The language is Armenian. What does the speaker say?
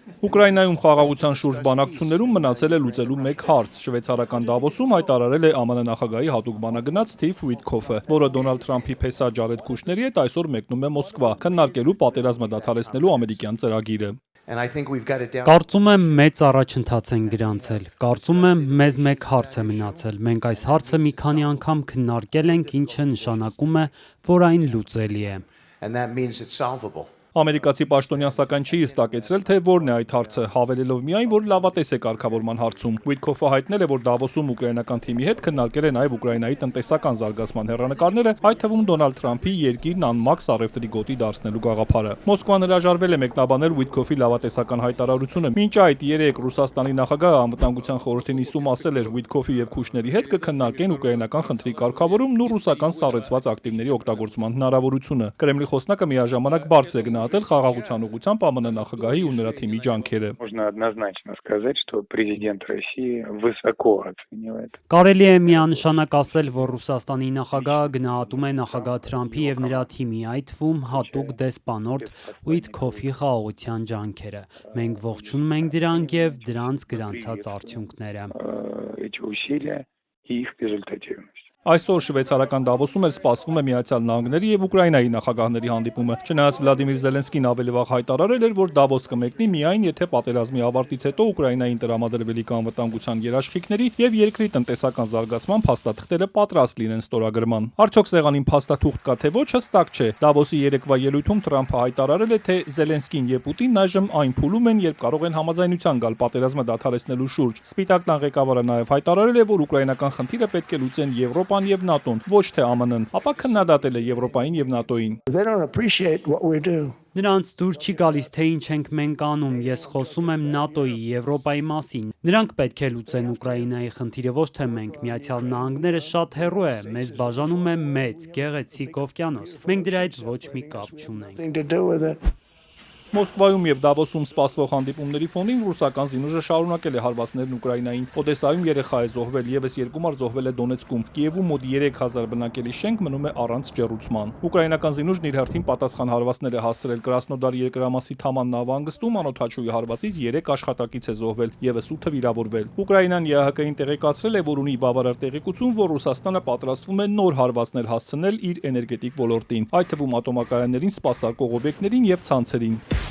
Ուկրաինայում խաղաղության շուրջ բանակցություններում մնացել է լուծելու մեկ հարց։ Շվեյցարական Դավոսում հայտարարել է ԱՄՆ նախագահի հատուկ բանագնաց Սթիվ Ուիթքոֆը, որը Դոնալդ Թրամփի փեսա Ջարեդ Քուշների հետ այսօր մեկնում է Մոսկվա, քննարկելու պատերազմը դադարեցնելու ամերիկյան ծրագիրը։ Կարծում եմ մեծ առաջընթաց են գրանցել։ Կարծում եմ մեզ մեկ հարց է մնացել։ Մենք այս հարցը մի քանի անգամ քննարկել ենք, ինչը նշանակում է, որ այն լուծելի է։ Ամերիկացի պաշտոնյան սակայն չի հստակեցրել, թե որն է այդ հարցը, հավելելով միայն, որ լավատես է կարգավորման հարցում։ Ուիթքոֆը հայտնել է, որ Դավոսում ուկրաինական թիմի հետ քննարկել է նաև Ուկրաինայի տնտեսական զարգացման հեռանկարները, այդ թվում Դոնալդ Թրամփի երկիրն անմաքս առևտրի գոտի դարձնելու գաղափարը։ Մոսկվան հրաժարվել է մեկնաբանել Ուիթքոֆի լավատեսական հայտարարությունը։ Մինչ այդ երեկ Ռուսաստանի նախագահը անվտանգության խորհրդի նիստում ասել էր, Ուիթքոֆի եւ Քուշների հետ կքննարկեն ուկրաինական խնդրի կարգավորումն ու ռուսական սառեցված ակտիվների օգտագործման հնարավորությունը։ Կրեմլի խոսնակը միաժամանակ բարձր է գնահատել խաղաղության ուղղությամբ ԱՄՆ նախագահի ու նրա թիմի ջանքերը։ Կարելի է միանշանակ ասել, որ Ռուսաստանի նախագահը գնահատում է նախագահ Թրամփի եւ նրա թիմի, այդ թվում հատուկ դեսպանորդ Ուիթքոֆի խաղաղության ջանքերը։ Մենք ողջունում ենք դրանք եւ դրանց գրանցած արդյունքները։ Այսօր շվեյցարական Դավոսում էլ սպասվում է Միացյալ Նահանգների եւ Ուկրաինայի նախագահների հանդիպումը։ Չնայած Վլադիմիր Զելենսկին ավելի վաղ հայտարարել էր, որ Դավոս կմեկնի միայն եթե պատերազմի ավարտից հետո Ուկրաինային տրամադրվելիք անվտանգության երաշխիքների եւ երկրի տնտեսական զարգացման փաստաթղթերը պատրաստ լինեն ստորագրման։ Արդյոք սեղանին փաստաթուղթ կա թե ոչ, հստակ չէ։ Դավոսի երեկվա ելույթում Թրամփը հայտարարել է, թե Զելենսկին եւ Պուտինն այժմ այն փուլում են, երբ կարող են համաձայնության գալ պատերազմը դադարեցնելու շուրջ։ Սպիտակ տան ղեկավարը նաեւ հայտարարել է, որ ուկրաինական խնդիրը պետք է լուծեն Եվրոպան եւ ՆԱՏՕ-ն, ոչ թե ԱՄՆ-ն, ապա քննադատել է Եվրոպային եւ ՆԱՏՕ-ին։ Նրանց դուր չի գալիս, թե ինչ ենք մենք անում, ես խոսում եմ ՆԱՏՕ-ի, Եվրոպայի մասին։ Նրանք պետք է լուծեն Ուկրաինայի խնդիրը, ոչ թե մենք։ Միացյալ Նահանգները շատ հեռու է, մեզ բաժանում է մեծ, գեղեցիկ օվկիանոս։ Մենք դրա հետ ոչ մի կապ չունենք։ Մոսկվայում եւ Դավոսում սպասվող հանդիպումների ֆոնին ռուսական զինուժը շարունակել է հարվածներն Ուկրաինային։ Օդեսայում երեխա է զոհվել, եւս 2 մարդ զոհվել է Դոնեցկում։ Կիևում մոտ 3000 բնակելի շենք մնում է առանց ջեռուցման։ Ուկրաինական զինուժն իր հերթին պատասխան հարվածներ է հասցրել Կրասնոդար երկրամասի Թաման նավահանգստում, անօդաչուի հարվածից 3 աշխատակից է զոհվել, եւս 8-ը վիրավորվել։ Ուկրաինան ԵԱՀԿ-ին տեղեկացրել է, որ ունի բավարար տեղեկություն, որ Ռուսաստանը պատրաստվում է նոր հարվածներ հասցնել իր էներգետիկ ոլորտին, այդ թվում ատոմակայաններին, սպասարկող օբյեկտներին եւ ցանցերին։